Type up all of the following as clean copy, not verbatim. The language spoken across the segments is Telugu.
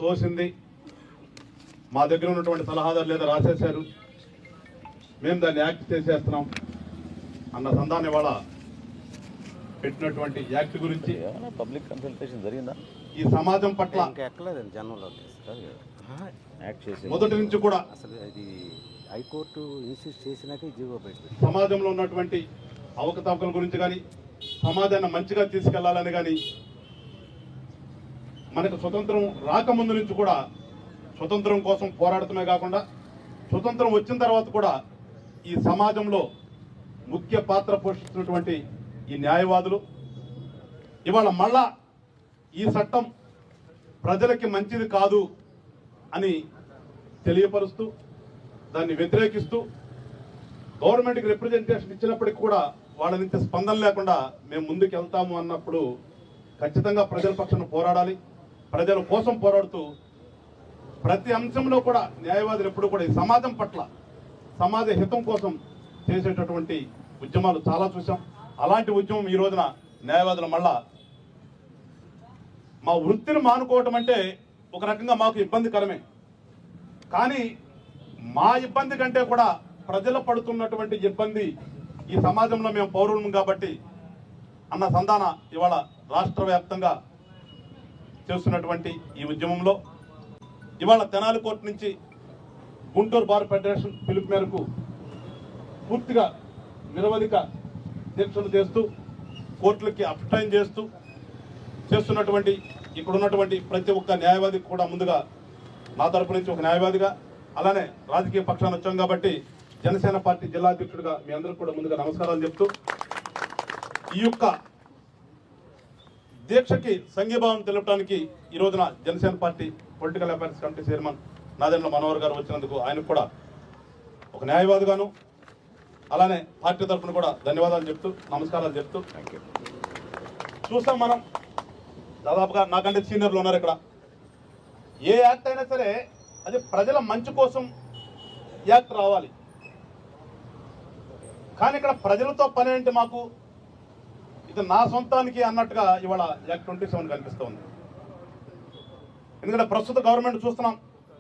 తోసింది మా దగ్గర ఉన్నటువంటి సలహాదారు లేదా రాసేశారు, మేము దాన్ని యాక్ట్ చేసేస్తున్నాం అన్న సందాన్ని ఇవాళ పెట్టినటువంటి యాక్ట్ గురించి పబ్లిక్ కన్సల్టేషన్ జరిగిందా? ఈ సమాజం పట్ల మొదటి నుంచి కూడా అసలు అది హైకోర్టు ఇన్సిస్ట్ చేసినాక జీవో పెట్టింది. సమాజంలో ఉన్నటువంటి అవకతవకల గురించి కానీ సమాజాన్ని మంచిగా తీసుకెళ్లాలని కానీ మనకు స్వతంత్రం రాకముందు నుంచి కూడా స్వతంత్రం కోసం పోరాడుతూనే కాకుండా స్వతంత్రం వచ్చిన తర్వాత కూడా ఈ సమాజంలో ముఖ్య పాత్ర పోషిస్తున్నటువంటి ఈ న్యాయవాదులు ఇవాళ మళ్ళా ఈ చట్టం ప్రజలకి మంచిది కాదు అని తెలియపరుస్తూ దాన్ని వ్యతిరేకిస్తూ గవర్నమెంట్కి రిప్రజెంటేషన్ ఇచ్చినప్పటికీ కూడా వాళ్ళ నుంచి స్పందన లేకుండా మేము ముందుకు వెళ్తాము అన్నప్పుడు ఖచ్చితంగా ప్రజల పక్షాన పోరాడాలి. ప్రజల కోసం పోరాడుతూ ప్రతి అంశంలో కూడా న్యాయవాదులు ఎప్పుడు కూడా ఈ సమాజం పట్ల సమాజ హితం కోసం చేసేటటువంటి ఉద్యమాలు చాలా చూసాం. అలాంటి ఉద్యమం ఈ రోజున న్యాయవాదులు మళ్ళా మా వృత్తిని మానుకోవటం అంటే ఒక రకంగా మాకు ఇబ్బందికరమే, కానీ మా ఇబ్బంది కంటే కూడా ప్రజలు పడుతున్నటువంటి ఇబ్బంది ఈ సమాజంలో మేము పౌరులం కాబట్టి అన్న సంధాన ఇవాళ రాష్ట్ర వ్యాప్తంగా చేస్తున్నటువంటి ఈ ఉద్యమంలో ఇవాళ తెనాలి కోర్టు నుంచి గుంటూరు బార్ ఫెడరేషన్ పిలుపు మేరకు పూర్తిగా నిరవధిక దీక్షలు చేస్తూ కోర్టులకి అప్టైన్ చేస్తూ చేస్తున్నటువంటి ఇక్కడ ఉన్నటువంటి ప్రతి ఒక్క న్యాయవాదికి కూడా ముందుగా నా తరపు నుంచి ఒక న్యాయవాదిగా అలానే రాజకీయ పక్షాన్ని వచ్చాం కాబట్టి జనసేన పార్టీ జిల్లా అధ్యక్షుడిగా మీ అందరికీ కూడా ముందుగా నమస్కారాలు చెప్తూ ఈ యొక్క దీక్షకి సంఘీభావం తెలపడానికి ఈ రోజున Janasena party political affairs committee chairman Nadendla Manohar గారు వచ్చినందుకు ఆయనకు కూడా ఒక న్యాయవాదిగాను అలానే పార్టీ తరఫున కూడా ధన్యవాదాలు చెప్తూ నమస్కారాలు చెప్తూ చూస్తాం. మనం దాదాపుగా నాకంటే సీనియర్లు ఉన్నారు ఇక్కడ. ఏ యాక్ట్ అయినా సరే అది ప్రజల మంచి కోసం యాక్ట్ రావాలి, కానీ ఇక్కడ ప్రజలతో పని ఏంటి మాకు, ఇది నా సొంతానికి అన్నట్టుగా ఇవాళ యాక్ట్ 27 కనిపిస్తోంది. ఎందుకంటే ప్రస్తుత గవర్నమెంట్ చూస్తున్నాం,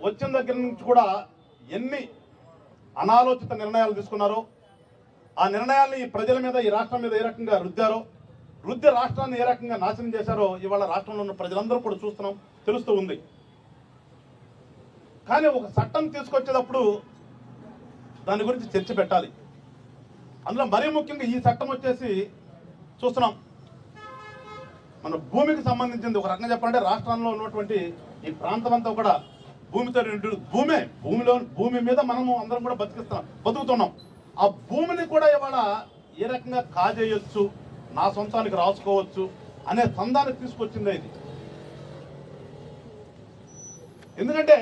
వచ్చిన దగ్గర నుంచి కూడా ఎన్ని అనాలోచిత నిర్ణయాలు తీసుకున్నారో, ఆ నిర్ణయాల్ని ఈ ప్రజల మీద ఈ రాష్ట్రం మీద ఏ రకంగా రుద్దారో, రుద్ది రాష్ట్రాన్ని ఏ రకంగా నాశనం చేశారో ఇవాళ రాష్ట్రంలో ఉన్న ప్రజలందరూ కూడా చూస్తున్నాం, తెలుస్తూ ఉంది. కానీ ఒక చట్టం తీసుకొచ్చేటప్పుడు దాని గురించి చర్చ పెట్టాలి. అందులో మరీ ముఖ్యంగా ఈ చట్టం వచ్చేసి చూస్తున్నాం, మన భూమికి సంబంధించింది. ఒక రకంగా చెప్పాలంటే రాష్ట్రంలో ఉన్నటువంటి ఈ ప్రాంతం అంతా కూడా భూమితో భూమి మీద మనము అందరం కూడా బతుకుతున్నాం. ఆ భూమిని కూడా ఇవాళ ఏ రకంగా కాజేయొచ్చు, నా సొంతానికి రాసుకోవచ్చు అనే సందానికి తీసుకొచ్చిందే ఇది. ఎందుకంటే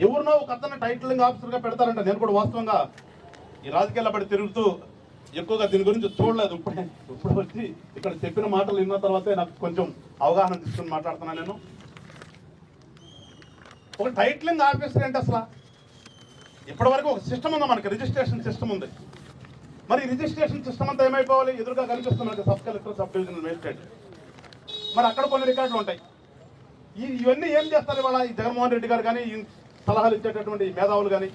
ఎవరినో ఒక అతను టైటిలింగ్ ఆఫీసర్గా పెడతారంట. నేను కూడా వాస్తవంగా ఈ రాజకీయాల పడి తిరుగుతూ ఎక్కువగా దీని గురించి చూడలేదు. ఇప్పుడు వచ్చి ఇక్కడ చెప్పిన మాటలు విన్న తర్వాతే నాకు కొంచెం అవగాహన తీసుకుని మాట్లాడుతున్నాను. నేను ఒక టైటిలింగ్ ఆఫీసర్ ఏంటి అసలు? ఇప్పటి వరకు ఒక సిస్టమ్ ఉంది, మనకి రిజిస్ట్రేషన్ సిస్టమ్ ఉంది. మరి రిజిస్ట్రేషన్ సిస్టమ్ అంతా ఏమైపోవాలి? ఎదురుగా కనిపిస్తుంది sub collector, sub divisional magistrate. మరి అక్కడ కొన్ని రికార్డులు ఉంటాయి. ఇవన్నీ ఏం చేస్తారు ఇవాళ ఈ జగన్మోహన్ రెడ్డి గారు కానీ, ఈ సలహాలు ఇచ్చేటటువంటి మేధావులు కానీ?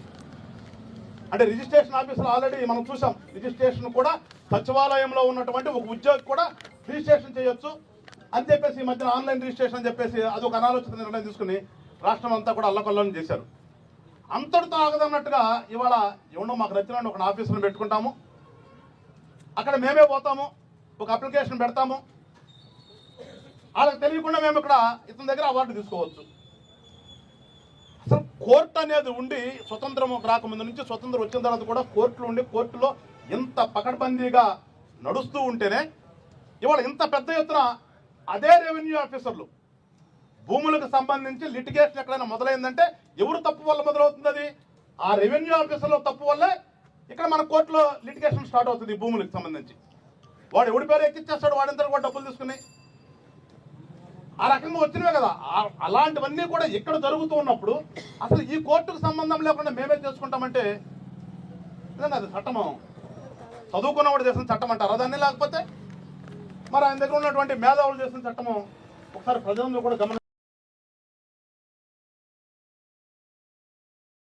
అంటే రిజిస్ట్రేషన్ ఆఫీసర్ ఆల్రెడీ మనం చూసాం, రిజిస్ట్రేషన్ కూడా సచివాలయంలో ఉన్నటువంటి ఒక ఉద్యోగి కూడా రిజిస్ట్రేషన్ చేయొచ్చు అని చెప్పేసి ఈ మధ్యన ఆన్లైన్ రిజిస్ట్రేషన్ అని చెప్పేసి అది ఒక అనాలోచిత నిర్ణయం తీసుకుని రాష్ట్రం అంతా కూడా అల్లకల్లోనే చేశారు. అంతటితో ఆగదన్నట్టుగా ఇవాళ ఎవడో మాకు నచ్చిన ఒక ఆఫీసులను పెట్టుకుంటాము, అక్కడ మేమే పోతాము, ఒక అప్లికేషన్ పెడతాము, వాళ్ళకి తెలియకుండా మేము ఇక్కడ ఇతని దగ్గర అవార్డు తీసుకోవచ్చు. అసలు కోర్టు అనేది ఉండి స్వతంత్రం రాకముందు నుంచి స్వతంత్రం వచ్చిన తర్వాత కూడా కోర్టులు ఉండి కోర్టులో ఇంత పకడ్బందీగా నడుస్తూ ఉంటేనే ఇవాళ ఇంత పెద్ద ఎత్తున అదే రెవెన్యూ ఆఫీసర్లు భూములకు సంబంధించి లిటిగేషన్ ఎక్కడైనా మొదలైందంటే ఎవరు తప్పు వల్ల మొదలవుతుంది? అది ఆ రెవెన్యూ ఆఫీసర్లో తప్పు వల్లే ఇక్కడ మన కోర్టులో లిటిగేషన్ స్టార్ట్ అవుతుంది. ఈ భూములకు సంబంధించి వాడు ఎవడి పేరు ఎక్కిచ్చేస్తాడు, వాడింతా కూడా డబ్బులు తీసుకుని ఆ రకంగా వచ్చినవే కదా. అలాంటివన్నీ కూడా ఇక్కడ జరుగుతూ ఉన్నప్పుడు అసలు ఈ కోర్టుకు సంబంధం లేకుండా మేమే చేసుకుంటామంటే నిజంగా అది చట్టము చదువుకున్నవాడు చేసిన చట్టం అంటారా దాన్ని? లేకపోతే మరి ఆయన దగ్గర ఉన్నటువంటి మేధావులు చేసిన చట్టము ఒకసారి ప్రజలంలో కూడా గమనించాలి.